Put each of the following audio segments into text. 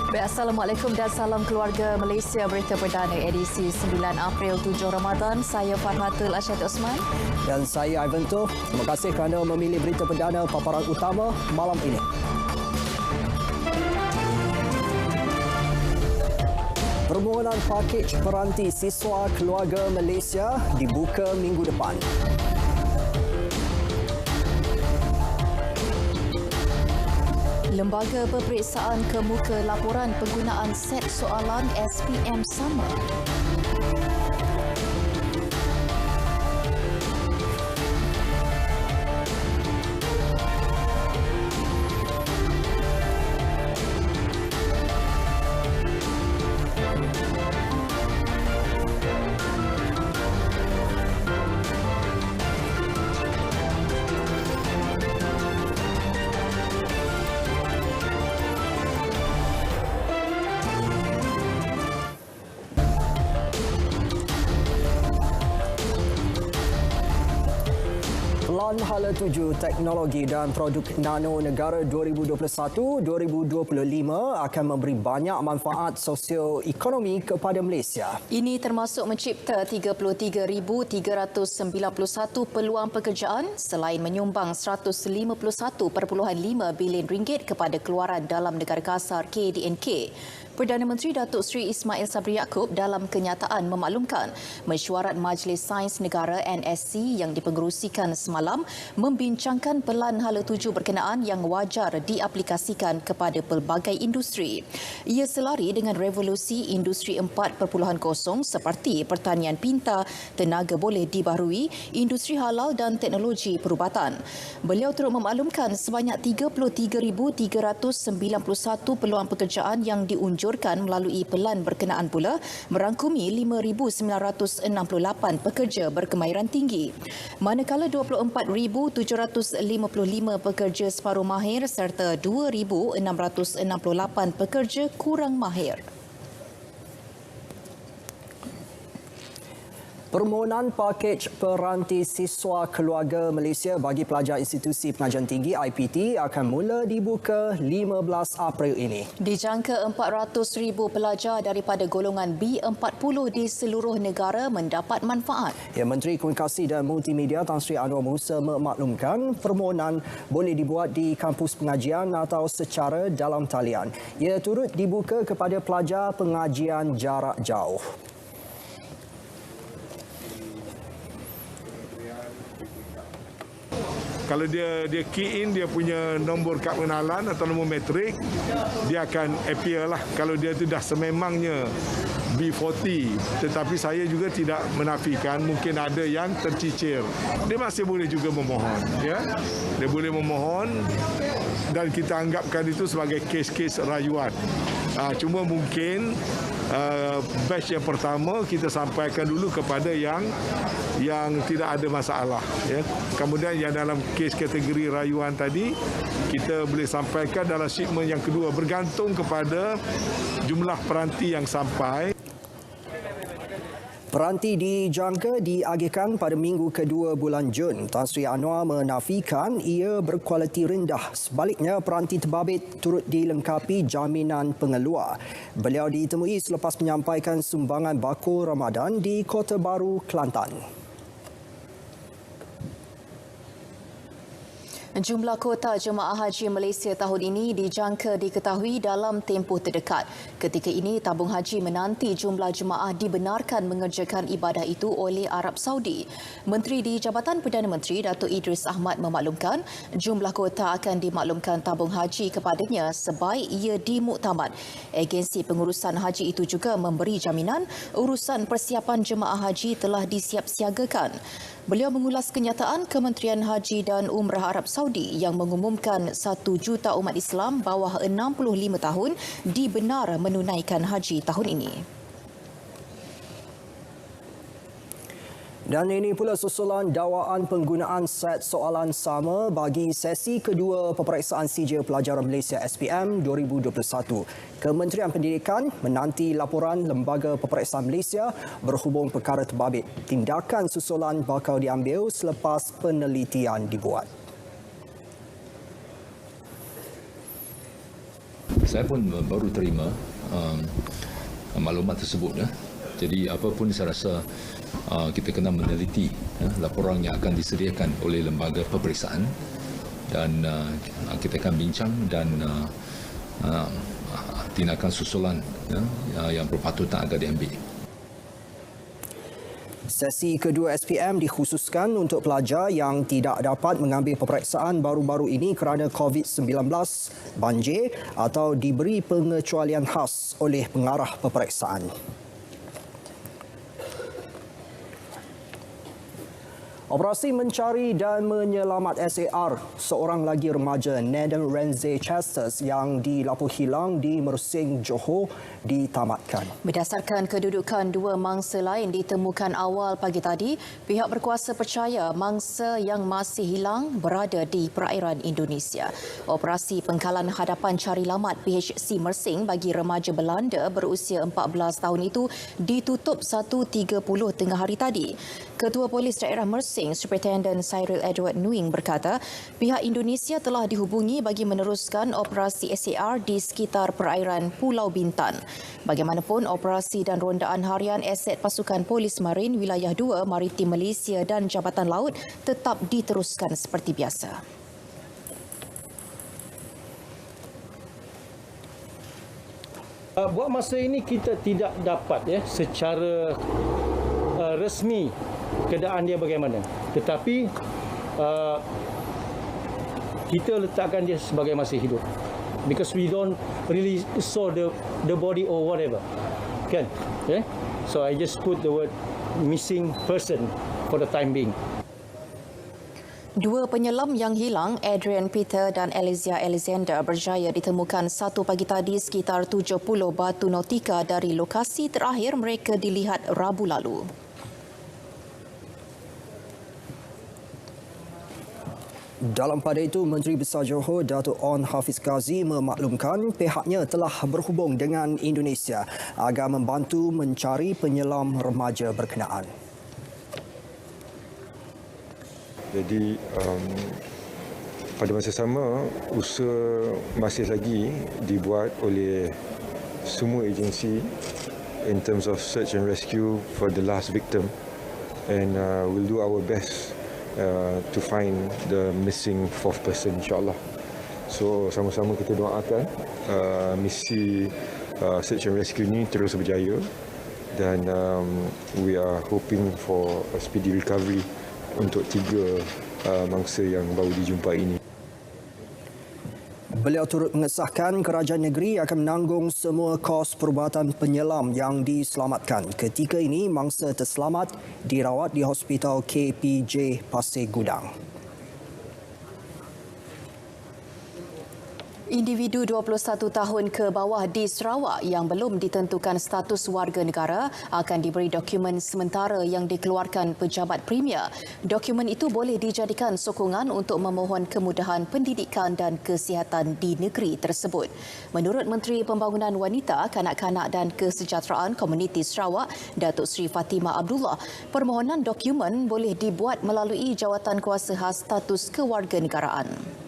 Assalamualaikum dan salam keluarga Malaysia. Berita perdana edisi 9 April 7 Ramadan. Saya Farhatul Asyad Osman. Dan saya Ivan Tuh. Terima kasih kerana memilih berita perdana paparan utama malam ini. Permohonan pakej peranti siswa keluarga Malaysia dibuka minggu depan. Lembaga Peperiksaan Kemuka laporan penggunaan set soalan SPM sama. Pelan Hala Tuju Teknologi dan Produk Nano Negara 2021-2025 akan memberi banyak manfaat sosioekonomi kepada Malaysia. Ini termasuk mencipta 33,391 peluang pekerjaan selain menyumbang 151.5 bilion ringgit kepada keluaran dalam negara kasar KDNK. Perdana Menteri Datuk Seri Ismail Sabri Yaakob dalam kenyataan memaklumkan mesyuarat Majlis Sains Negara NSC yang dipengerusikan semalam membincangkan pelan hala tuju berkenaan yang wajar diaplikasikan kepada pelbagai industri. Ia selari dengan revolusi industri 4.0 seperti pertanian pintar, tenaga boleh dibaharui, industri halal dan teknologi perubatan. Beliau turut memaklumkan sebanyak 33,391 peluang pekerjaan yang diunjurkan melalui pelan berkenaan pula merangkumi 5,968 pekerja berkemahiran tinggi. Manakala 24,755 pekerja separuh mahir serta 2,668 pekerja kurang mahir. Permohonan pakej peranti siswa keluarga Malaysia bagi pelajar institusi pengajian tinggi IPT akan mula dibuka 15 April ini. Dijangka 400,000 pelajar daripada golongan B40 di seluruh negara mendapat manfaat. Ya, Menteri Komunikasi dan Multimedia Tan Sri Anwar Musa memaklumkan permohonan boleh dibuat di kampus pengajian atau secara dalam talian. Ia turut dibuka kepada pelajar pengajian jarak jauh. Kalau dia key in dia punya nombor kad pengenalan atau nombor metrik, dia akan appear lah. Kalau dia itu dah sememangnya B40, tetapi saya juga tidak menafikan mungkin ada yang tercicir. Dia masih boleh juga memohon, ya. Dia boleh memohon dan kita anggapkan itu sebagai kes-kes rayuan. Cuma mungkin batch yang pertama kita sampaikan dulu kepada yang tidak ada masalah, ya. Kemudian yang dalam kes kategori rayuan tadi kita boleh sampaikan dalam shipment yang kedua, bergantung kepada jumlah peranti yang sampai. Peranti dijangka diagihkan pada minggu kedua bulan Jun. Tan Sri Anwar menafikan ia berkualiti rendah. Sebaliknya, peranti terbabit turut dilengkapi jaminan pengeluar. Beliau ditemui selepas menyampaikan sumbangan bakul Ramadan di Kota Baru, Kelantan. Jumlah kuota jemaah haji Malaysia tahun ini dijangka diketahui dalam tempoh terdekat. Ketika ini, tabung haji menanti jumlah jemaah dibenarkan mengerjakan ibadah itu oleh Arab Saudi. Menteri di Jabatan Perdana Menteri Datuk Idris Ahmad memaklumkan jumlah kuota akan dimaklumkan tabung haji kepadanya sebaik ia dimuktamad. Agensi pengurusan haji itu juga memberi jaminan urusan persiapan jemaah haji telah disiapsiagakan. Beliau mengulas kenyataan Kementerian Haji dan Umrah Arab Saudi yang mengumumkan 1 juta umat Islam bawah 65 tahun dibenar menunaikan haji tahun ini. Dan ini pula susulan dakwaan penggunaan set soalan sama bagi sesi kedua peperiksaan CJ Pelajaran Malaysia SPM 2021. Kementerian Pendidikan menanti laporan Lembaga Peperiksaan Malaysia berhubung perkara terbabit. Tindakan susulan bakal diambil selepas penelitian dibuat. Saya pun baru terima maklumat tersebut. Jadi apapun saya rasa kita kena meneliti laporan yang akan disediakan oleh lembaga peperiksaan dan kita akan bincang dan tindakan susulan yang berpatutan akan diambil. Sesi kedua SPM dikhususkan untuk pelajar yang tidak dapat mengambil peperiksaan baru-baru ini kerana COVID-19, banjir atau diberi pengecualian khas oleh pengarah peperiksaan. Operasi mencari dan menyelamat SAR seorang lagi remaja Nathan Renze Chasters yang dilaporkan hilang di Mersing, Johor ditamatkan. Berdasarkan kedudukan dua mangsa lain ditemukan awal pagi tadi, pihak berkuasa percaya mangsa yang masih hilang berada di perairan Indonesia. Operasi pengkalan hadapan cari lamat PHC Mersing bagi remaja Belanda berusia 14 tahun itu ditutup 1:30 tengah hari tadi. Ketua Polis Daerah Mersing, Superintendent Cyril Edward Nuing berkata, pihak Indonesia telah dihubungi bagi meneruskan operasi SAR di sekitar perairan Pulau Bintan. Bagaimanapun, operasi dan rondaan harian aset pasukan Polis Marin Wilayah 2 Maritim Malaysia dan Jabatan Laut tetap diteruskan seperti biasa. Buat masa ini kita tidak dapat secara resmi keadaan dia bagaimana, tetapi kita letakkan dia sebagai masih hidup because we don't really saw the body or whatever, kan? So I just put the word missing person for the time being. Dua penyelam yang hilang, Adrian Peter dan Elysia Alexander, berjaya ditemukan 1 pagi tadi sekitar 70 batu nautika dari lokasi terakhir mereka dilihat Rabu lalu. Dalam pada itu, Menteri Besar Johor Datuk Onn Hafiz Khazi memaklumkan pihaknya telah berhubung dengan Indonesia agar membantu mencari penyelam remaja berkenaan. Jadi pada masa sama, usaha masih lagi dibuat oleh semua agensi in terms of search and rescue for the last victim, and we'll do our best to find the missing fourth person, insyaAllah. So sama-sama kita doakan misi search and rescue ini terus berjaya, dan we are hoping for a speedy recovery untuk 3 mangsa yang baru dijumpai ini. Beliau turut mengesahkan kerajaan negeri akan menanggung semua kos perubatan penyelam yang diselamatkan. Ketika ini, mangsa terselamat dirawat di Hospital KPJ Pasir Gudang. Individu 21 tahun ke bawah di Sarawak yang belum ditentukan status warga negara akan diberi dokumen sementara yang dikeluarkan Pejabat Premier. Dokumen itu boleh dijadikan sokongan untuk memohon kemudahan pendidikan dan kesihatan di negeri tersebut. Menurut Menteri Pembangunan Wanita, Kanak-kanak dan Kesejahteraan Komuniti Sarawak, Datuk Seri Fatimah Abdullah, permohonan dokumen boleh dibuat melalui Jawatan Kuasa Khas Status Kewarganegaraan.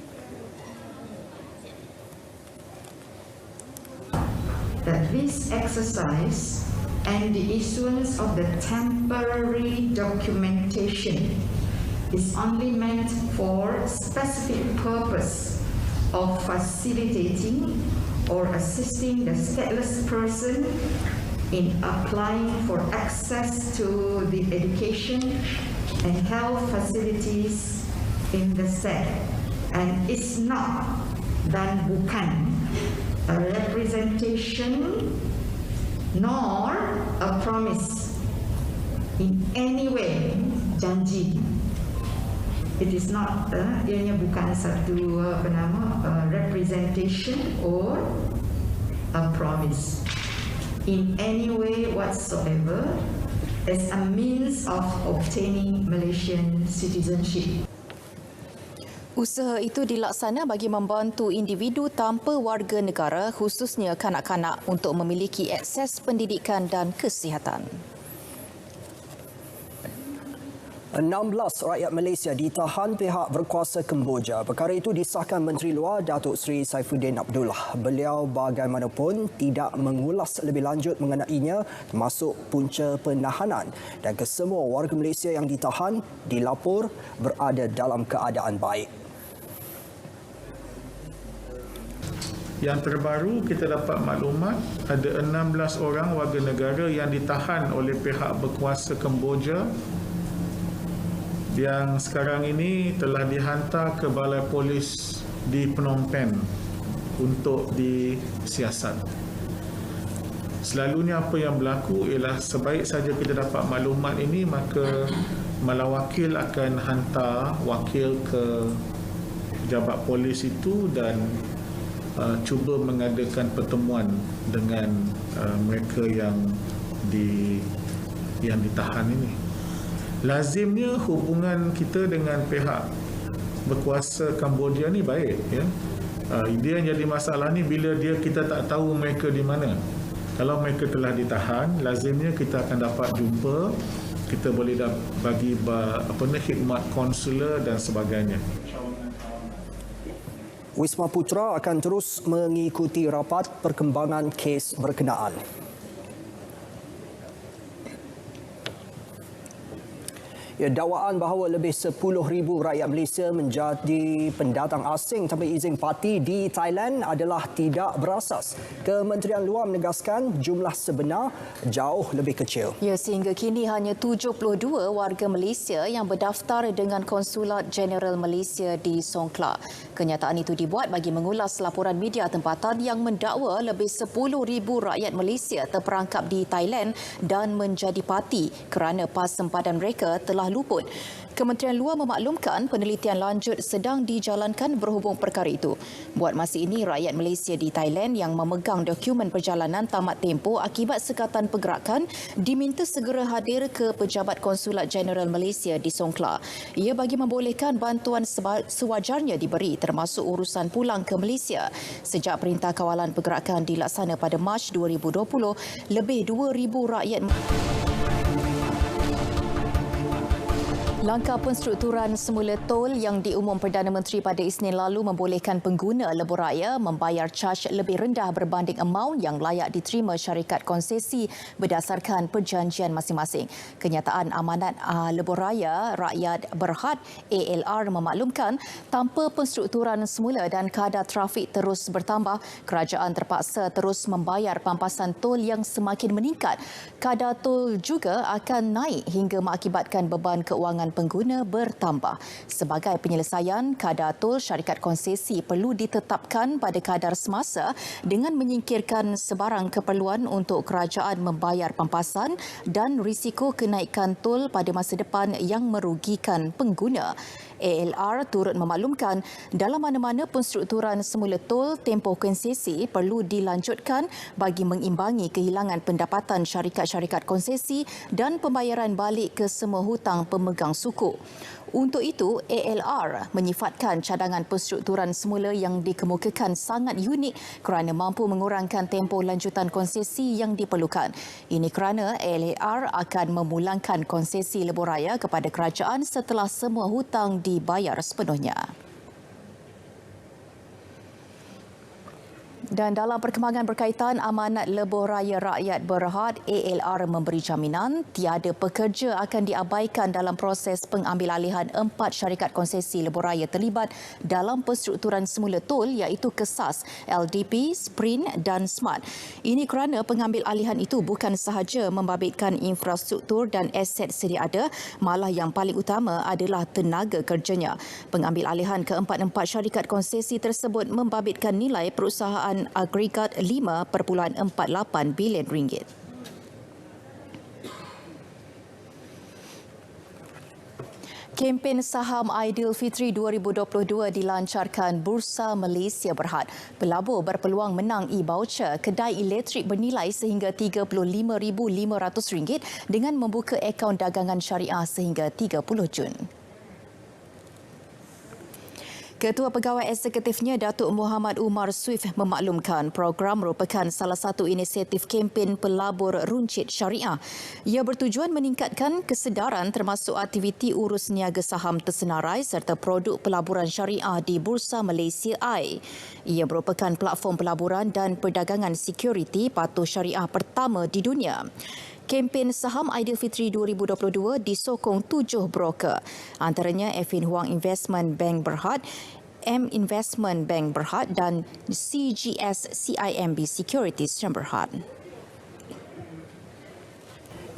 That this exercise and the issuance of the temporary documentation is only meant for specific purpose of facilitating or assisting the stateless person in applying for access to the education and health facilities in the state, and is not dan bukan a representation nor a promise in any way, janji. It is not, ianya bukan satu representation or a promise in any way whatsoever as a means of obtaining Malaysian citizenship. Usaha itu dilaksana bagi membantu individu tanpa warga negara, khususnya kanak-kanak, untuk memiliki akses pendidikan dan kesihatan. 16 rakyat Malaysia ditahan pihak berkuasa Kemboja. Perkara itu disahkan Menteri Luar Datuk Seri Saifuddin Abdullah. Beliau bagaimanapun tidak mengulas lebih lanjut mengenainya, termasuk punca penahanan, dan kesemua warga Malaysia yang ditahan dilapor berada dalam keadaan baik. Yang terbaru, kita dapat maklumat ada 16 orang warga negara yang ditahan oleh pihak berkuasa Kemboja yang sekarang ini telah dihantar ke Balai Polis di Phnom Penh untuk disiasat. Selalunya apa yang berlaku ialah sebaik saja kita dapat maklumat ini, maka malawakil akan hantar wakil ke pejabat polis itu dan cuba mengadakan pertemuan dengan mereka yang ditahan ini. Lazimnya hubungan kita dengan pihak berkuasa Kemboja ni baik, ya. Dia yang jadi masalah ni bila kita tak tahu mereka di mana. Kalau mereka telah ditahan, lazimnya kita akan dapat jumpa, kita boleh bagi khidmat konsular dan sebagainya. Wisma Putra akan terus mengikuti rapat perkembangan kes berkenaan. Dakwaan bahawa lebih 10,000 rakyat Malaysia menjadi pendatang asing tanpa izin parti di Thailand adalah tidak berasas. Kementerian Luar menegaskan jumlah sebenar jauh lebih kecil. Ya, sehingga kini hanya 72 warga Malaysia yang berdaftar dengan Konsulat Jeneral Malaysia di Songkla. Kenyataan itu dibuat bagi mengulas laporan media tempatan yang mendakwa lebih 10,000 rakyat Malaysia terperangkap di Thailand dan menjadi parti kerana pas sempadan mereka telah luput. Kementerian Luar memaklumkan penelitian lanjut sedang dijalankan berhubung perkara itu. Buat masa ini, rakyat Malaysia di Thailand yang memegang dokumen perjalanan tamat tempoh akibat sekatan pergerakan diminta segera hadir ke Pejabat Konsulat Jeneral Malaysia di Songkla. Ia bagi membolehkan bantuan sewajarnya diberi, termasuk urusan pulang ke Malaysia. Sejak Perintah Kawalan Pergerakan dilaksana pada Mac 2020, lebih 2,000 rakyat Langkah penstrukturan semula tol yang diumum Perdana Menteri pada Isnin lalu membolehkan pengguna lebuh raya membayar caj lebih rendah berbanding amaun yang layak diterima syarikat konsesi berdasarkan perjanjian masing-masing. Kenyataan Amanat Lebuh Raya Rakyat Berhad ALR memaklumkan tanpa penstrukturan semula dan kadar trafik terus bertambah, kerajaan terpaksa terus membayar pampasan tol yang semakin meningkat. Kadar tol juga akan naik hingga mengakibatkan beban keuangan pengguna bertambah. Sebagai penyelesaian, kadar tol syarikat konsesi perlu ditetapkan pada kadar semasa dengan menyingkirkan sebarang keperluan untuk kerajaan membayar pampasan dan risiko kenaikan tol pada masa depan yang merugikan pengguna. ALR turut memaklumkan dalam mana-mana penstrukturan semula tol, tempoh konsesi perlu dilanjutkan bagi mengimbangi kehilangan pendapatan syarikat-syarikat konsesi dan pembayaran balik ke semua hutang pemegang suku. Untuk itu, ALR menyifatkan cadangan penstrukturan semula yang dikemukakan sangat unik kerana mampu mengurangkan tempoh lanjutan konsesi yang diperlukan. Ini kerana ALR akan memulangkan konsesi lebuh raya kepada kerajaan setelah semua hutang dibayar sepenuhnya. Dan dalam perkembangan berkaitan Amanat Lebuh Raya Rakyat Berhad, ALR memberi jaminan tiada pekerja akan diabaikan dalam proses pengambilalihan 4 syarikat konsesi lebuh raya terlibat dalam penstrukturan semula tol iaitu Kesas, LDP, Sprint dan Smart. Ini kerana pengambilalihan itu bukan sahaja membabitkan infrastruktur dan aset sedia ada, malah yang paling utama adalah tenaga kerjanya. Pengambilalihan keempat-empat syarikat konsesi tersebut membabitkan nilai perusahaan agregat 5.48 bilion ringgit. Kempen saham Aidilfitri 2022 dilancarkan Bursa Malaysia Berhad. Pelabur berpeluang menang e-voucher kedai elektrik bernilai sehingga RM35,500 dengan membuka akaun dagangan syariah sehingga 30 Jun. Ketua Pegawai Eksekutifnya Datuk Muhammad Umar Swift memaklumkan program merupakan salah satu inisiatif kempen pelabur runcit syariah. Ia bertujuan meningkatkan kesedaran termasuk aktiviti urus niaga saham tersenarai serta produk pelaburan syariah di Bursa Malaysia AI. Ia merupakan platform pelaburan dan perdagangan sekuriti patuh syariah pertama di dunia. Kempen saham Aidilfitri 2022 disokong 7 broker, antaranya Affin Hwang Investment Bank Berhad, M Investment Bank Berhad dan CGS CIMB Securities Berhad.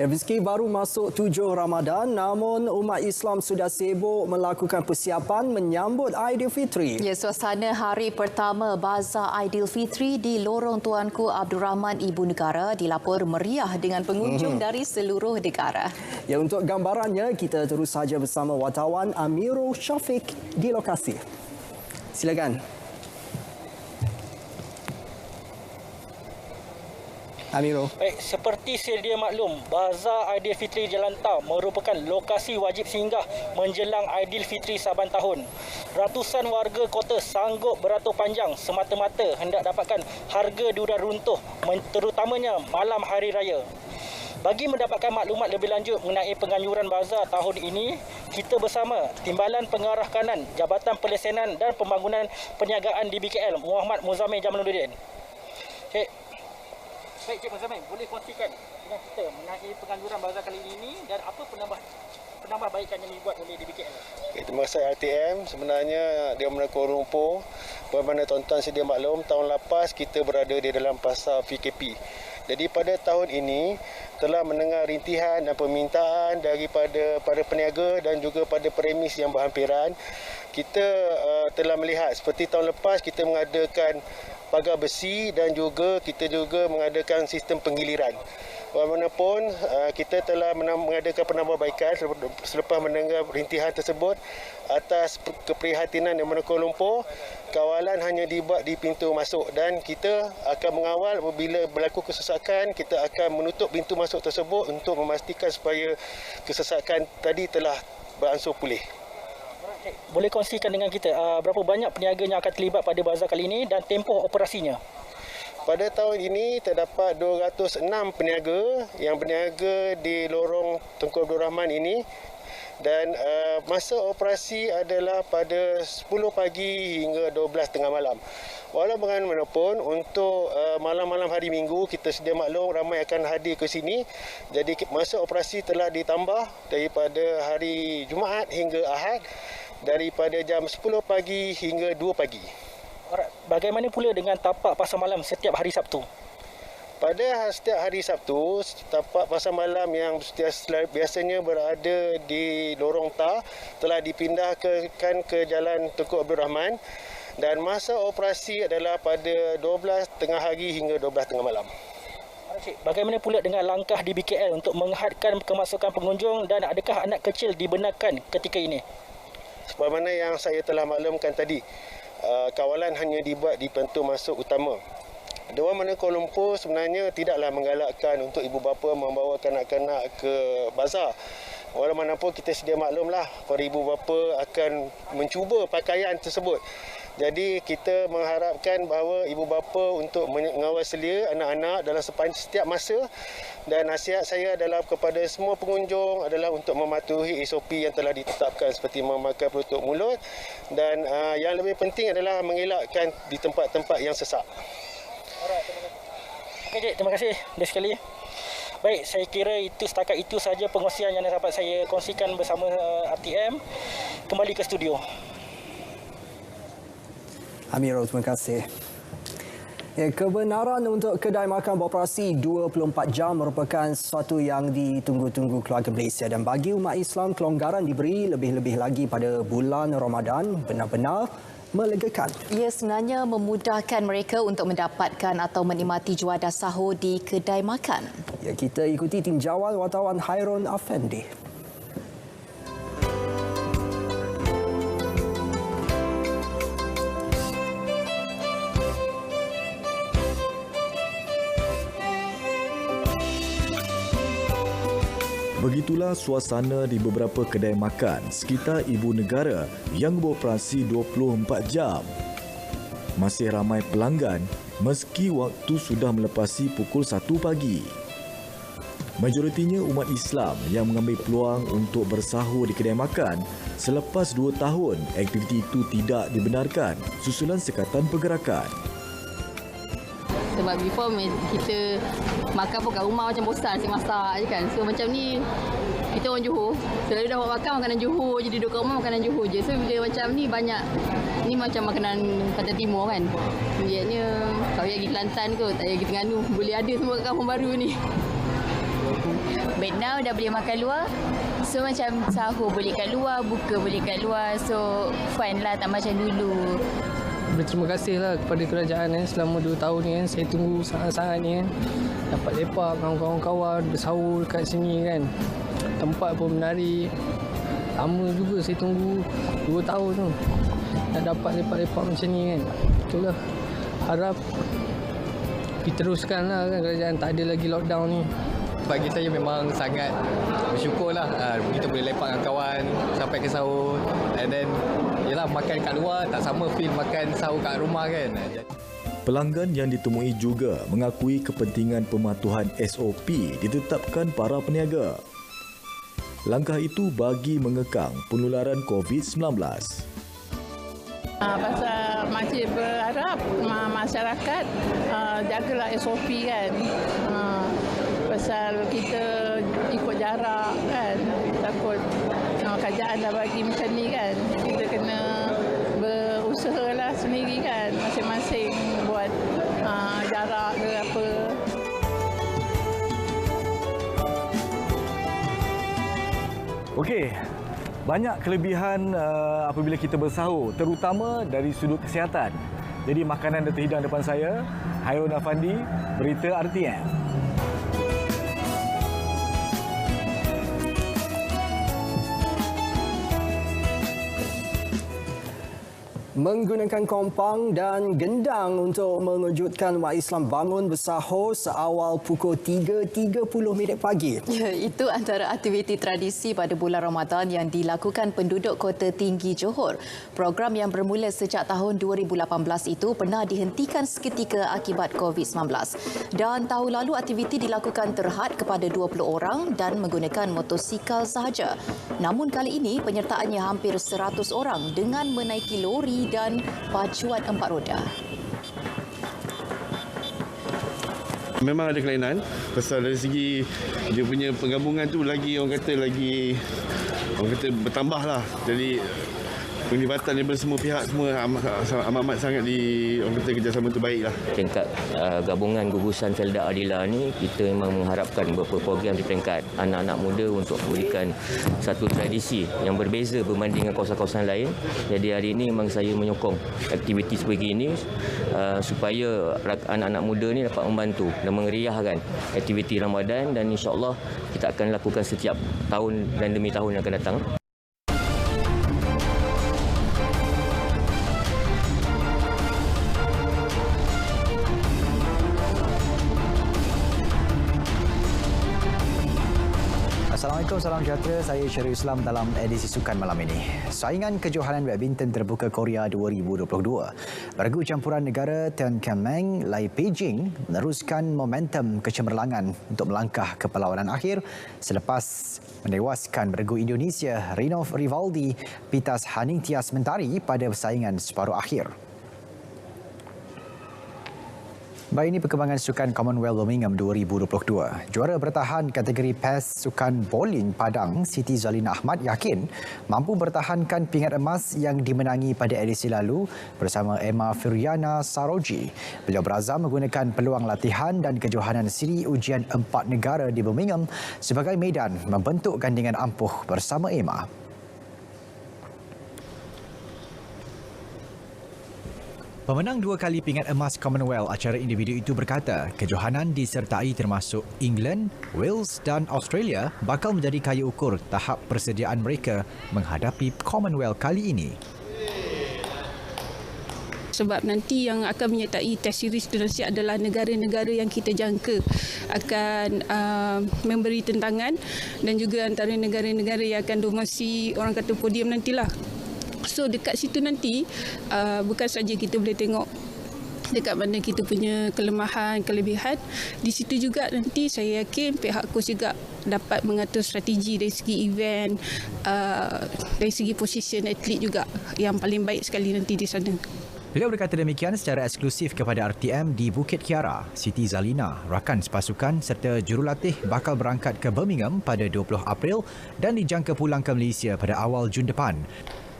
Meski baru masuk 7 Ramadan, namun umat Islam sudah sibuk melakukan persiapan menyambut Aidilfitri. Ya, suasana hari pertama Bazar Aidilfitri di Lorong Tuanku Abdul Rahman Ibu Negara dilapor meriah dengan pengunjung dari seluruh negara. Ya, untuk gambarannya, kita terus saja bersama wartawan Amirul Syafiq di lokasi. Silakan. Amirul. Baik, seperti sedia maklum, Bazar Aidilfitri Jalan Tau merupakan lokasi wajib singgah menjelang Aidilfitri saban tahun. Ratusan warga kota sanggup beratur panjang semata-mata hendak dapatkan harga duran runtuh, terutamanya malam hari raya. Bagi mendapatkan maklumat lebih lanjut mengenai penganjuran bazar tahun ini, kita bersama Timbalan Pengarah Kanan Jabatan Pelesenan dan Pembangunan Perniagaan di BKL, Muhammad Muzammil Jamaluddin. Baik, Cik Muzammil, boleh kongsikan dengan kita mengenai penganjuran bazar kali ini dan apa penambahbaikan yang dibuat oleh DBKL? Okay, terima kasih RTM. Sebenarnya di Kuala Lumpur, bagaimana tuan-tuan sedia maklum, tahun lepas kita berada di dalam pasar VKP. Jadi pada tahun ini telah mendengar rintihan dan permintaan daripada para peniaga dan juga pada premis yang berhampiran. Kita telah melihat seperti tahun lepas kita mengadakan pagar besi dan juga kita juga mengadakan sistem penggiliran. Bagaimanapun kita telah mengadakan penambahbaikan selepas mendengar rintihan tersebut atas keprihatinan yang Kuala Lumpur. Kawalan hanya dibuat di pintu masuk dan kita akan mengawal apabila berlaku kesesakan, kita akan menutup pintu masuk tersebut untuk memastikan supaya kesesakan tadi telah beransur pulih. Boleh kongsikan dengan kita berapa banyak peniaga yang akan terlibat pada bazar kali ini dan tempoh operasinya? Pada tahun ini terdapat 206 peniaga yang berniaga di lorong Tunku Abdul Rahman ini dan masa operasi adalah pada 10 pagi hingga 12 tengah malam. Walau bagaimanapun untuk malam-malam hari Minggu kita sedia maklum ramai akan hadir ke sini. Jadi masa operasi telah ditambah daripada hari Jumaat hingga Ahad daripada jam 10 pagi hingga 2 pagi. Bagaimana pula dengan tapak pasar malam setiap hari Sabtu? Pada setiap hari Sabtu, tapak pasar malam yang biasanya berada di Lorong Ta telah dipindahkan ke Jalan Tunku Abdul Rahman dan masa operasi adalah pada 12 tengah hari hingga 12 tengah malam. Bagaimana pula dengan langkah DBKL untuk menghadkan kemasukan pengunjung dan adakah anak kecil dibenarkan ketika ini? Sebagaimana yang saya telah maklumkan tadi, kawalan hanya dibuat di pintu masuk utama. Dewan Mana Kuala Lumpur sebenarnya tidaklah menggalakkan untuk ibu bapa membawa kanak-kanak ke bazar. Walau manapun kita sedia maklumlah para ibu bapa akan mencuba pakaian tersebut. Jadi kita mengharapkan bahawa ibu bapa untuk mengawal selia anak-anak dalam setiap masa dan nasihat saya adalah kepada semua pengunjung adalah untuk mematuhi SOP yang telah ditetapkan seperti memakai penutup mulut dan yang lebih penting adalah mengelakkan di tempat-tempat yang sesak. Okey, Cik, terima kasih dari sekali. Baik, saya kira setakat itu saja pengkongsian yang dapat saya kongsikan bersama RTM. Kembali ke studio. Amirul, terima kasih. Kebenaran untuk kedai makan beroperasi 24 jam merupakan sesuatu yang ditunggu-tunggu keluarga Malaysia dan bagi umat Islam kelonggaran diberi lebih-lebih lagi pada bulan Ramadan benar-benar melegakan. Ia sebenarnya memudahkan mereka untuk mendapatkan atau menikmati juadah sahur di kedai makan. Ya, kita ikuti tinjauan wartawan Hairun Afendi. Begitulah suasana di beberapa kedai makan sekitar ibu negara yang beroperasi 24 jam. Masih ramai pelanggan meski waktu sudah melepasi pukul 1 pagi. Majoritinya umat Islam yang mengambil peluang untuk bersahur di kedai makan selepas 2 tahun aktiviti itu tidak dibenarkan susulan Sekatan Pergerakan. Sebab before kita makan pun kat rumah macam bosan asyik masak je kan. So macam ni kita orang Johor selalu dah buat makan makanan Johor je, duduk kat rumah makanan Johor je. So bila macam ni banyak ni macam makanan Pantai Timur kan. Biasanya tak payah pergi Kelantan kot, tak payah pergi Terengganu, boleh ada semua kat kampung baru ni. But now dah boleh makan luar. So macam sahur boleh kat luar, buka boleh kat luar. So fun lah, tak macam dulu. Berterima kasihlah kepada kerajaan selama 2 tahun ni kan. Saya tunggu sangat-sangat ni kan. Dapat lepak dengan kawan-kawan, bersahur kat sini kan. Tempat pun menarik. Lama juga saya tunggu 2 tahun tu. Nak dapat lepak-lepak macam ni kan. Itulah harap diteruskanlah kan kerajaan, tak ada lagi lockdown ni. Bagi saya memang sangat bersyukurlah kita boleh lepak dengan kawan sampai ke sahur, and then yalah, makan kat luar tak sama feel makan sahur kat rumah kan. Pelanggan yang ditemui juga mengakui kepentingan pematuhan SOP ditetapkan para peniaga. Langkah itu bagi mengekang penularan COVID-19. Pasal masih berharap masyarakat jagalah SOP kan. Pasal kita ikut jarak kan, takut kerajaan dah bagi macam ni kan, kita kena berusaha lah sendiri kan, masing-masing buat jarak ke apa. Okey, banyak kelebihan apabila kita bersahur, terutama dari sudut kesihatan. Jadi makanan dah terhidang depan saya. Hairul Afandi, Berita RTM. Menggunakan kompang dan gendang untuk mengejutkan umat Islam bangun bersahur seawal pukul 3.30 pagi. Ya, itu antara aktiviti tradisi pada bulan Ramadan yang dilakukan penduduk Kota Tinggi Johor. Program yang bermula sejak tahun 2018 itu pernah dihentikan seketika akibat COVID-19. Dan tahun lalu aktiviti dilakukan terhad kepada 20 orang dan menggunakan motosikal sahaja. Namun kali ini penyertaannya hampir 100 orang dengan menaiki lori dan pacuan 4 roda. Memang ada kelainan pasal dari segi dia punya penggabungan tu lagi orang kata bertambah lah. Jadi penglibatan daripada semua pihak semua amat sangat orang kata kerjasama tu baiklah. Tingkat gabungan gugusan Felda Adila ni kita memang mengharapkan beberapa program di peringkat anak-anak muda untuk memberikan satu tradisi yang berbeza berbanding dengan kawasan-kawasan lain. Jadi hari ini memang saya menyokong aktiviti sebegini supaya anak-anak muda ni dapat membantu dan mengeriahkan aktiviti Ramadan, dan insya-Allah kita akan lakukan setiap tahun dan demi tahun yang akan datang. Assalamualaikum, salam sejahtera. Saya Syarul Islam dalam edisi Sukan malam ini. Saingan kejohanan badminton terbuka Korea 2022. Bergu campuran negara Tian Kianmeng Lai Beijing meneruskan momentum kecemerlangan untuk melangkah ke perlawanan akhir selepas menewaskan bergu Indonesia Rinov Rivaldi Pitas Haningtyas Mentari pada persaingan separuh akhir. Baik, ini perkembangan Sukan Commonwealth Birmingham 2022. Juara bertahan kategori PES Sukan Bowling Padang, Siti Zalina Ahmad yakin mampu bertahankan pingat emas yang dimenangi pada edisi lalu bersama Emma Firiana Saroji. Beliau berazam menggunakan peluang latihan dan kejohanan siri ujian 4 negara di Birmingham sebagai medan membentuk gandingan ampuh bersama Emma. Pemenang 2 kali pingat emas Commonwealth acara individu itu berkata kejohanan disertai termasuk England, Wales dan Australia bakal menjadi kaya ukur tahap persediaan mereka menghadapi Commonwealth kali ini. Sebab nanti yang akan menyertai test series Indonesia adalah negara-negara yang kita jangka akan memberi tentangan dan juga antara negara-negara yang akan domasi orang kata podium nantilah. So dekat situ nanti bukan saja kita boleh tengok dekat mana kita punya kelemahan, kelebihan. Di situ juga nanti saya yakin pihak coach juga dapat mengatur strategi dari segi event, dari segi position atlet juga yang paling baik sekali nanti di sana. Beliau berkata demikian secara eksklusif kepada RTM di Bukit Kiara. Siti Zalina, rakan sepasukan serta jurulatih bakal berangkat ke Birmingham pada 20 April dan dijangka pulang ke Malaysia pada awal Jun depan.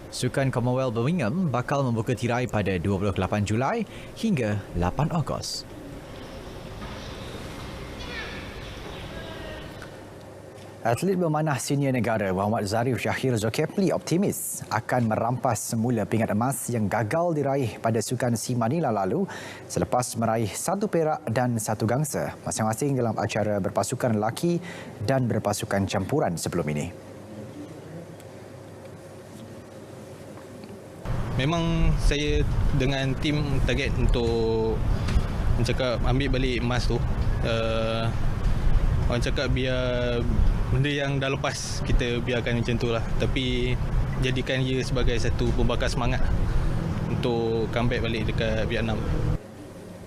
Sukan Commonwealth Birmingham bakal membuka tirai pada 28 Julai hingga 8 Ogos. Atlet memanah senior negara Muhammad Zarif Shahir Zulkifli optimis akan merampas semula pingat emas yang gagal diraih pada Sukan SEA Manila lalu selepas meraih 1 perak dan 1 gangsa masing-masing dalam acara berpasukan lelaki dan berpasukan campuran sebelum ini. Memang saya dengan tim target untuk cakap ambil balik emas tu. Orang cakap biar benda yang dah lepas kita biarkan macam tu lah. Tapi jadikan ia sebagai satu pembakar semangat untuk comeback balik dekat Vietnam.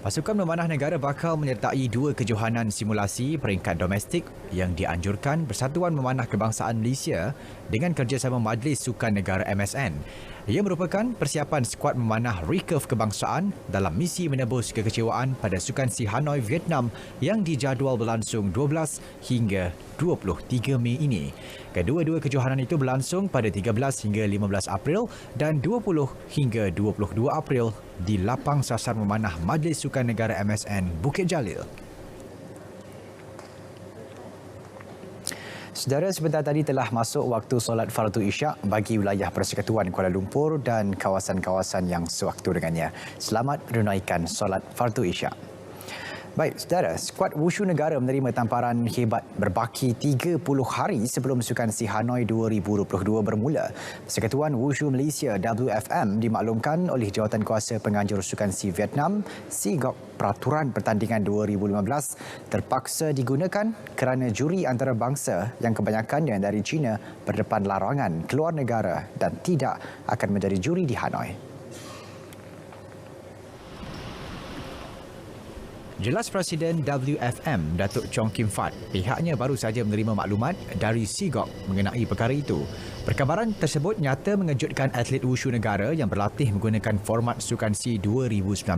Pasukan memanah negara bakal menyertai 2 kejohanan simulasi peringkat domestik yang dianjurkan Persatuan Memanah Kebangsaan Malaysia dengan kerjasama Majlis Sukan Negara MSN. Ia merupakan persiapan skuad memanah recurve kebangsaan dalam misi menebus kekecewaan pada Sukan SEA Hanoi, Vietnam yang dijadual berlangsung 12 hingga 23 Mei ini. Kedua-dua kejohanan itu berlangsung pada 13 hingga 15 April dan 20 hingga 22 April di Lapang Sasar Memanah Majlis Sukan Negara MSN Bukit Jalil. Saudara, sebentar tadi telah masuk waktu solat fardu isyak bagi wilayah Persekutuan Kuala Lumpur dan kawasan-kawasan yang sewaktu dengannya. Selamat menunaikan solat fardu isyak. Baik, saudara, skuad wushu negara menerima tamparan hebat berbaki 30 hari sebelum Sukan SEA Hanoi 2022 bermula. Persekutuan Wushu Malaysia WFM dimaklumkan oleh Jawatankuasa Penganjur Sukan SEA Vietnam, SEAGOC, peraturan pertandingan 2015 terpaksa digunakan kerana juri antarabangsa yang kebanyakannya dari China berdepan larangan keluar negara dan tidak akan menjadi juri di Hanoi. Jelas Presiden WFM, Datuk Chong Kim Fat, pihaknya baru saja menerima maklumat dari SEAGOC mengenai perkara itu. Perkabaran tersebut nyata mengejutkan atlet wushu negara yang berlatih menggunakan format Sukan SEA 2019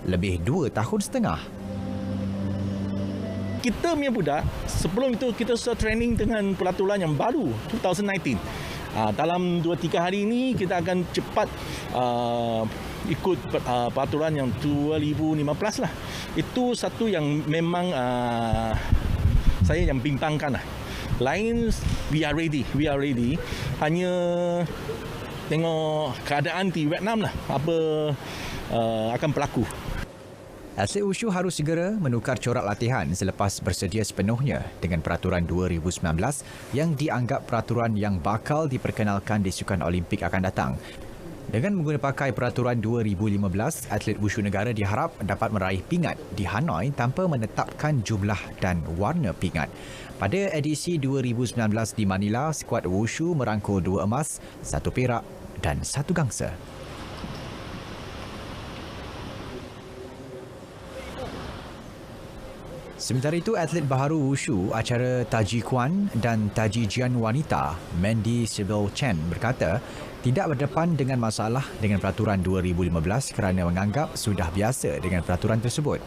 lebih 2 tahun setengah. Kita punya budak, sebelum itu kita sudah training dengan peraturan yang baru 2019. Dalam 2-3 hari ini kita akan cepat ikut peraturan yang 2015 lah. Itu satu yang memang saya yang bimbangkan lah. Lain, we are ready. Hanya tengok keadaan di Vietnam lah, apa akan berlaku. Atlet wushu harus segera menukar corak latihan selepas bersedia sepenuhnya dengan peraturan 2019 yang dianggap peraturan yang bakal diperkenalkan di Sukan Olimpik akan datang. Dengan menggunakan pakai peraturan 2015, atlet wushu negara diharap dapat meraih pingat di Hanoi tanpa menetapkan jumlah dan warna pingat. Pada edisi 2019 di Manila, skuad wushu merangkul 2 emas, 1 perak dan 1 gangsa. Sementara itu, atlet baharu wushu acara Taji Kuan dan Taji Jian Wanita, Mandy Sybil Chen berkata tidak berdepan dengan masalah dengan peraturan 2015 kerana menganggap sudah biasa dengan peraturan tersebut.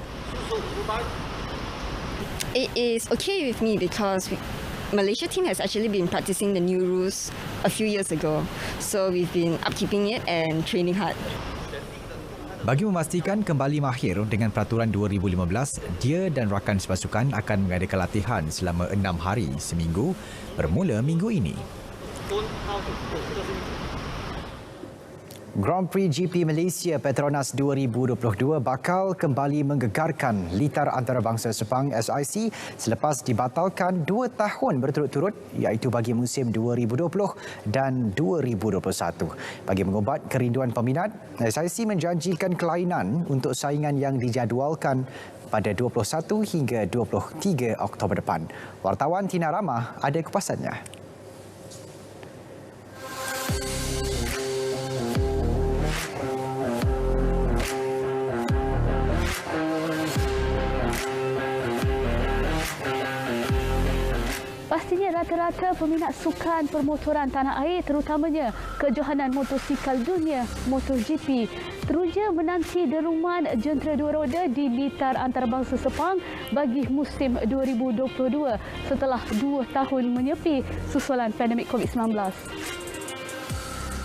It is okay with me because Malaysia team has actually been practicing the new rules a few years ago. So we've been upkeeping it and training hard. Bagi memastikan kembali mahir dengan peraturan 2015, dia dan rakan sepasukan akan mengadakan latihan selama 6 hari seminggu bermula minggu ini. Grand Prix GP Malaysia Petronas 2022 bakal kembali menggegarkan litar antarabangsa Sepang SIC selepas dibatalkan 2 tahun berturut-turut iaitu bagi musim 2020 dan 2021. Bagi mengubat kerinduan peminat, SIC menjanjikan kelainan untuk saingan yang dijadualkan pada 21 hingga 23 Oktober depan. Wartawan Tina Ramah ada kupasannya. Pastinya rata-rata peminat sukan permotoran tanah air terutamanya kejohanan motosikal dunia MotoGP teruja menanti deruman jentera dua roda di litar antarabangsa Sepang bagi musim 2022 setelah 2 tahun menyepi susulan pandemik COVID-19.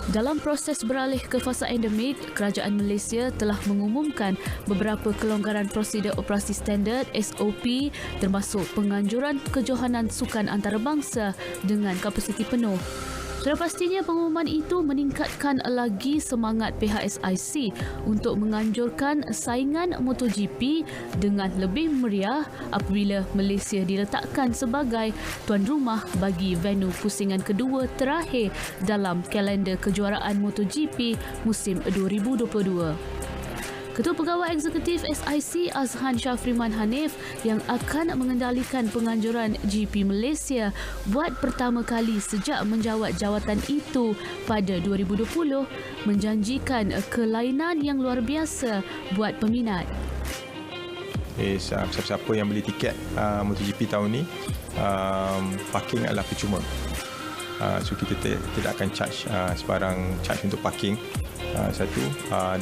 Dalam proses beralih ke fasa endemik, Kerajaan Malaysia telah mengumumkan beberapa kelonggaran prosedur operasi standard SOP termasuk penganjuran kejohanan sukan antarabangsa dengan kapasiti penuh. Sudah pastinya pengumuman itu meningkatkan lagi semangat pihak SIC untuk menganjurkan saingan MotoGP dengan lebih meriah apabila Malaysia diletakkan sebagai tuan rumah bagi venue pusingan kedua terakhir dalam kalender kejuaraan MotoGP musim 2022. Ketua Pegawai Eksekutif SIC Azhan Shafriman Hanif yang akan mengendalikan penganjuran GP Malaysia buat pertama kali sejak menjawat jawatan itu pada 2020 menjanjikan kelainan yang luar biasa buat peminat. Siapa-siapa yang beli tiket MotoGP tahun ni, parking adalah percuma. So kita tidak akan charge sebarang charge untuk parking.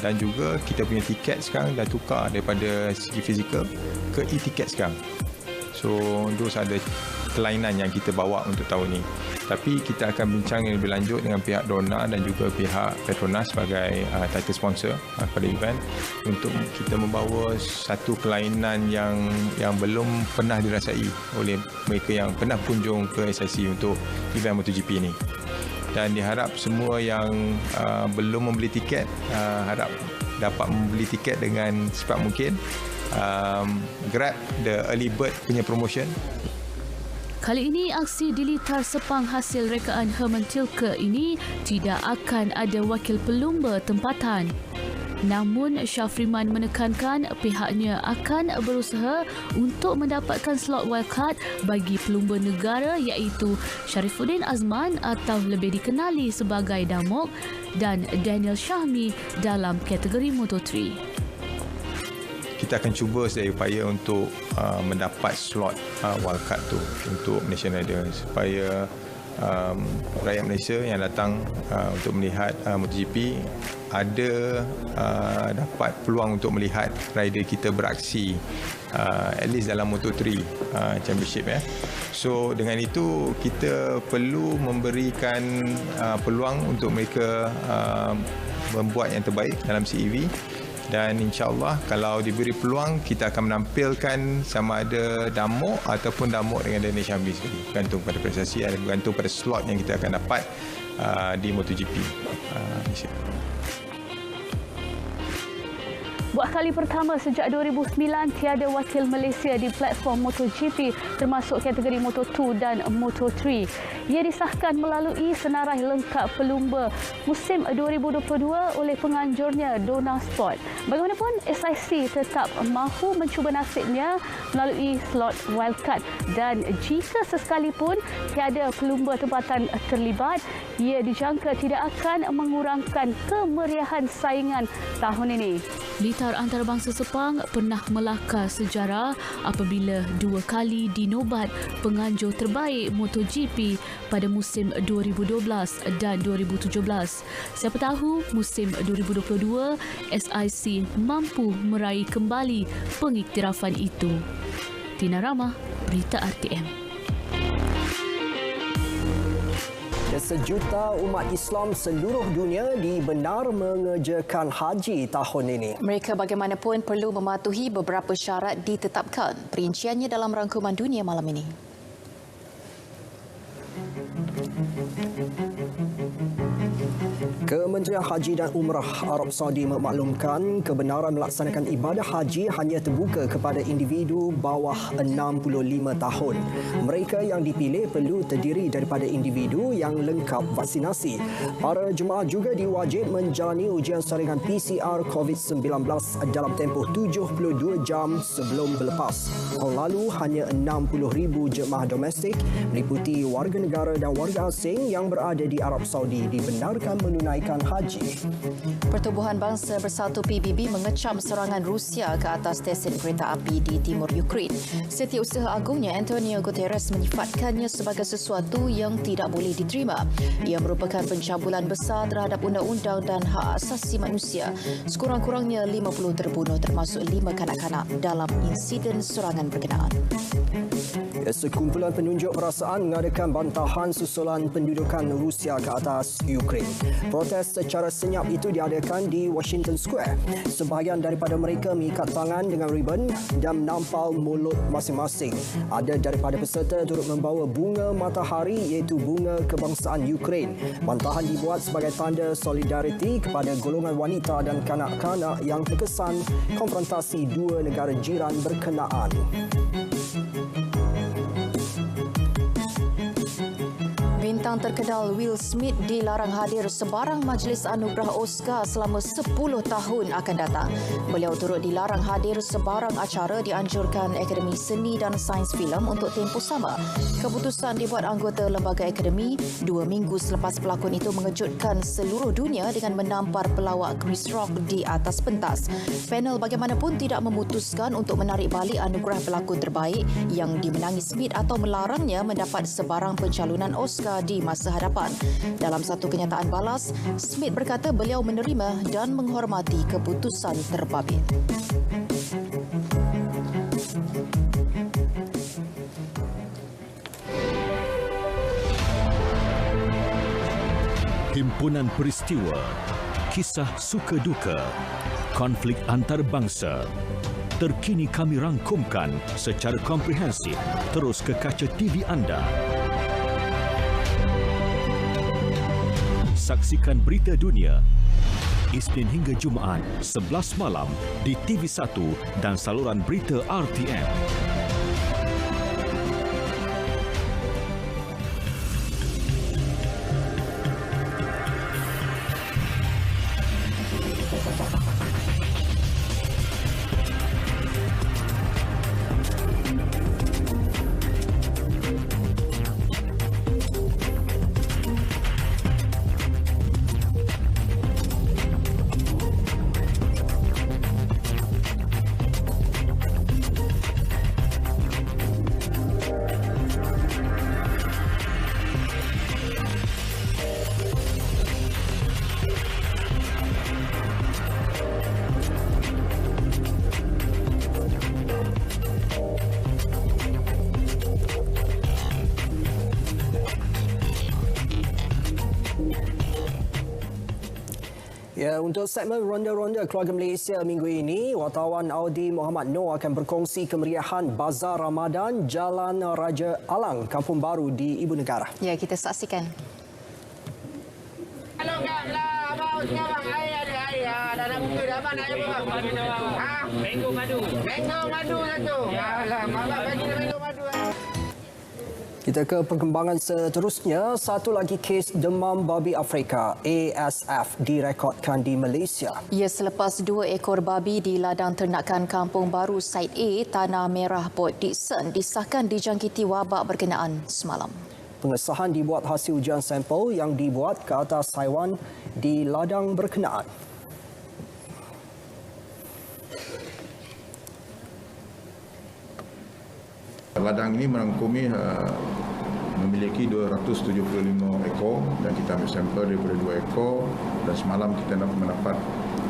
Dan juga kita punya tiket sekarang dah tukar daripada segi fizikal ke e-tiket sekarang. So those ada kelainan yang kita bawa untuk tahun ni. Tapi kita akan bincang yang lebih lanjut dengan pihak Dorna dan juga pihak Petronas sebagai title sponsor pada event untuk kita membawa satu kelainan yang belum pernah dirasai oleh mereka yang pernah berkunjung ke SIC untuk event MotoGP ini. Dan diharap semua yang belum membeli tiket harap dapat membeli tiket dengan secepat mungkin. Grab the early bird punya promotion. Kali ini aksi di litar Sepang hasil rekaan Herman Tilke ini tidak akan ada wakil pelumba tempatan. Namun Shafriman menekankan pihaknya akan berusaha untuk mendapatkan slot wildcard bagi pelumba negara iaitu Sharifuddin Azman atau lebih dikenali sebagai Damok dan Daniel Shahmi dalam kategori Moto3. Kita akan cuba sedaya upaya untuk mendapat slot wildcard tu untuk Malaysian Rider supaya rakyat Malaysia yang datang untuk melihat MotoGP ada dapat peluang untuk melihat rider kita beraksi at least dalam Moto3 championship ya. So dengan itu kita perlu memberikan peluang untuk mereka membuat yang terbaik dalam CEV. Dan insyaAllah kalau diberi peluang kita akan menampilkan sama ada Damok ataupun Damok dengan Daniel Shahmi sekali. Bergantung pada prestasi dan bergantung pada slot yang kita akan dapat di MotoGP Malaysia. Buat kali pertama sejak 2009, tiada wakil Malaysia di platform MotoGP termasuk kategori Moto2 dan Moto3. Ia disahkan melalui senarai lengkap pelumba musim 2022 oleh penganjurnya Dorna Sport. Bagaimanapun, SIC tetap mahu mencuba nasibnya melalui slot wildcard dan jika sesekalipun tiada pelumba tempatan terlibat, ia dijangka tidak akan mengurangkan kemeriahan saingan tahun ini. Litar antarabangsa Sepang pernah melakar sejarah apabila 2 kali dinobat penganjur terbaik MotoGP pada musim 2012 dan 2017. Siapa tahu musim 2022 SIC mampu meraih kembali pengiktirafan itu. Tina Ramah, Berita RTM. Sejuta umat Islam seluruh dunia dibenar mengerjakan haji tahun ini. Mereka bagaimanapun perlu mematuhi beberapa syarat ditetapkan. Perinciannya dalam rangkuman dunia malam ini. Kementerian Kementerian Haji dan Umrah Arab Saudi memaklumkan kebenaran melaksanakan ibadah haji hanya terbuka kepada individu bawah 65 tahun. Mereka yang dipilih perlu terdiri daripada individu yang lengkap vaksinasi. Para jemaah juga diwajib menjalani ujian saringan PCR COVID-19 dalam tempoh 72 jam sebelum berlepas. Tahun lalu hanya 60,000 jemaah domestik meliputi warga negara dan warga asing yang berada di Arab Saudi dibenarkan menunaikan haji. Pertubuhan Bangsa Bersatu PBB mengecam serangan Rusia ke atas stesen kereta api di timur Ukraine. Setiausaha Agungnya Antonio Guterres menyifatkannya sebagai sesuatu yang tidak boleh diterima. Ia merupakan pencabulan besar terhadap undang-undang dan hak asasi manusia. Sekurang-kurangnya 50 terbunuh termasuk 5 kanak-kanak dalam insiden serangan berkenaan. Sekumpulan penunjuk perasaan mengadakan bantahan susulan pendudukan Rusia ke atas Ukraine. Protes secara senyap itu diadakan di Washington Square. Sebahagian daripada mereka mengikat tangan dengan ribon dan menampal mulut masing-masing. Ada daripada peserta turut membawa bunga matahari iaitu bunga kebangsaan Ukraine. Bantahan dibuat sebagai tanda solidariti kepada golongan wanita dan kanak-kanak yang terkesan konfrontasi dua negara jiran berkenaan. Bintang terkenal Will Smith dilarang hadir sebarang majlis anugerah Oscar selama 10 tahun akan datang. Beliau turut dilarang hadir sebarang acara dianjurkan Akademi Seni dan Sains Filem untuk tempoh sama. Keputusan dibuat anggota lembaga akademi 2 minggu selepas pelakon itu mengejutkan seluruh dunia dengan menampar pelawak Chris Rock di atas pentas. Panel bagaimanapun tidak memutuskan untuk menarik balik anugerah pelakon terbaik yang dimenangi Smith atau melarangnya mendapat sebarang pencalonan Oscar di masa hadapan. Dalam satu kenyataan balas, Smith berkata beliau menerima dan menghormati keputusan terbabit. Himpunan peristiwa, kisah suka duka, konflik antarabangsa. Terkini kami rangkumkan secara komprehensif terus ke kaca TV anda. Saksikan berita dunia Isnin hingga Jumaat 11 malam di TV1 dan saluran berita RTM. Ya, untuk segmen Ronda-Ronda Keluarga Malaysia minggu ini, wartawan Audi Muhammad Noor akan berkongsi kemeriahan Bazar Ramadan Jalan Raja Alang, Kampung Baru di Ibu Negara. Ya, kita saksikan. Kalau enggaklah, abang sekarang ayah dah nak buka dah abang nak apa? Mango madu. Mango madu satu. Alah, abang bagi mango madu. Kita ke perkembangan seterusnya. Satu lagi kes demam babi Afrika ASF direkodkan di Malaysia. Ya, selepas 2 ekor babi di ladang ternakan Kampung Baru Site A, Tanah Merah Port Dickson disahkan dijangkiti wabak berkenaan semalam. Pengesahan dibuat hasil ujian sampel yang dibuat ke atas haiwan di ladang berkenaan. Ladang ini merangkumi memiliki 275 ekor dan kita ambil sampel daripada 2 ekor dan semalam kita mendapat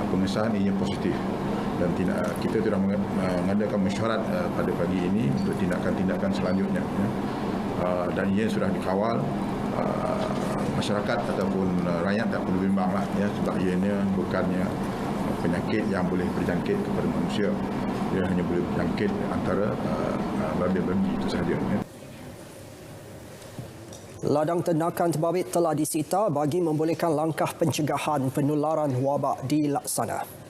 pengesahan izin positif dan kita telah mengadakan mesyuarat pada pagi ini untuk tindakan-tindakan selanjutnya dan izin sudah dikawal. Masyarakat ataupun rakyat tak perlu bimbanglah ya, sebab ianya bukannya penyakit yang boleh berjangkit kepada manusia. Dia hanya boleh berjangkit antara babi-babi itu sahaja. Ladang ternakan terbabit telah disita bagi membolehkan langkah pencegahan penularan wabak dilaksana.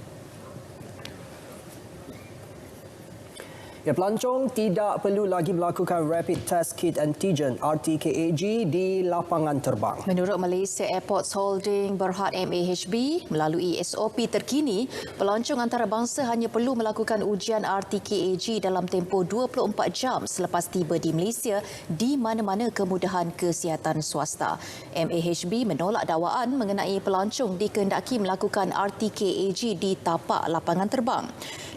Pelancong tidak perlu lagi melakukan rapid test kit antigen RTKAG di lapangan terbang. Menurut Malaysia Airports Holding Berhad MAHB, melalui SOP terkini, pelancong antarabangsa hanya perlu melakukan ujian RTKAG dalam tempoh 24 jam selepas tiba di Malaysia di mana-mana kemudahan kesihatan swasta. MAHB menolak dakwaan mengenai pelancong dikehendaki melakukan RTKAG di tapak lapangan terbang.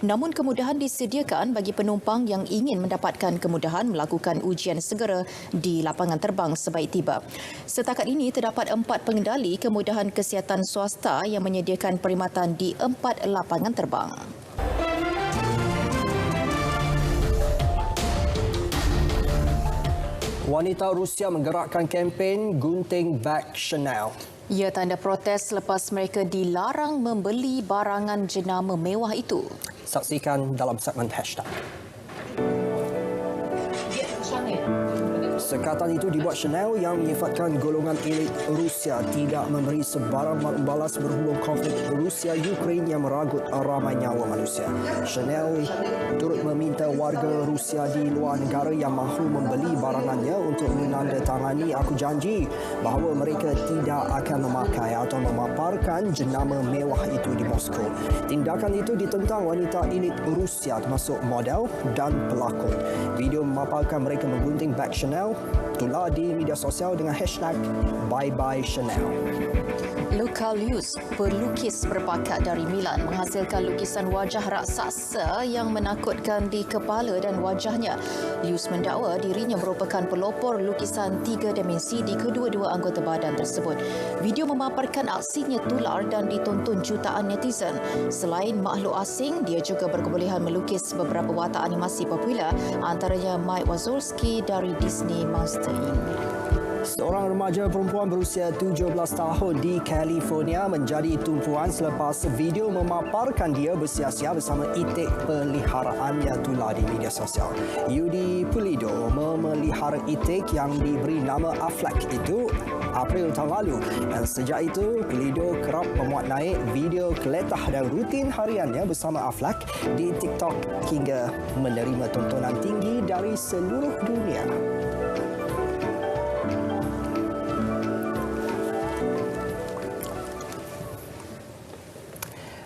Namun kemudahan disediakan bagi penumpang yang ingin mendapatkan kemudahan melakukan ujian segera di lapangan terbang sebaik tiba. Setakat ini terdapat 4 pengendali kemudahan kesihatan swasta yang menyediakan perkhidmatan di 4 lapangan terbang. Wanita Rusia menggerakkan kempen gunting beg Chanel. Ia tanda protes selepas mereka dilarang membeli barangan jenama mewah itu. Saksikan dalam segmen hashtag. Sekatan itu dibuat Chanel yang menyifatkan golongan elit Rusia tidak memberi sebarang maklumat balas berhubung konflik Rusia-Ukraine yang meragut ramai nyawa manusia. Chanel turut meminta warga Rusia di luar negara yang mahu membeli barangannya untuk menandatangani aku janji bahawa mereka tidak akan memakai atau memaparkan jenama mewah itu di Moskow. Tindakan itu ditentang wanita elit Rusia termasuk model dan pelakon. Video memaparkan mereka menggunting beg Chanel tular di media sosial dengan hashtag #ByeByeChanel. Luca Lius, pelukis berbakat dari Milan, menghasilkan lukisan wajah raksasa yang menakutkan di kepala dan wajahnya. Lius mendakwa dirinya merupakan pelopor lukisan 3 dimensi di kedua-dua anggota badan tersebut. Video memaparkan aksinya tular dan ditonton jutaan netizen. Selain makhluk asing, dia juga berkebolehan melukis beberapa watak animasi popular, antaranya Mike Wazowski dari Disney Monster Inc. Seorang remaja perempuan berusia 17 tahun di California menjadi tumpuan selepas video memaparkan dia bersia-sia bersama itik peliharaannya tular di media sosial. Yudi Pulido memelihara itik yang diberi nama Affleck itu April tahun lalu dan sejak itu Pulido kerap memuat naik video keletah dan rutin hariannya bersama Affleck di TikTok hingga menerima tontonan tinggi dari seluruh dunia.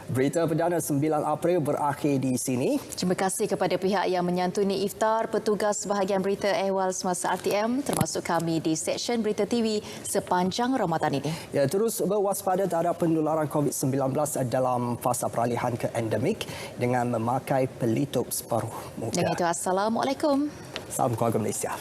Berita perdana 9 April berakhir di sini. Terima kasih kepada pihak yang menyantuni iftar, petugas bahagian berita ehwal semasa RTM termasuk kami di seksyen Berita TV sepanjang Ramadan ini. Ya, terus berwaspada terhadap penularan COVID-19 dalam fasa peralihan ke endemik dengan memakai pelitup separuh muka. Dengan itu, Assalamualaikum. Salam keluarga Malaysia.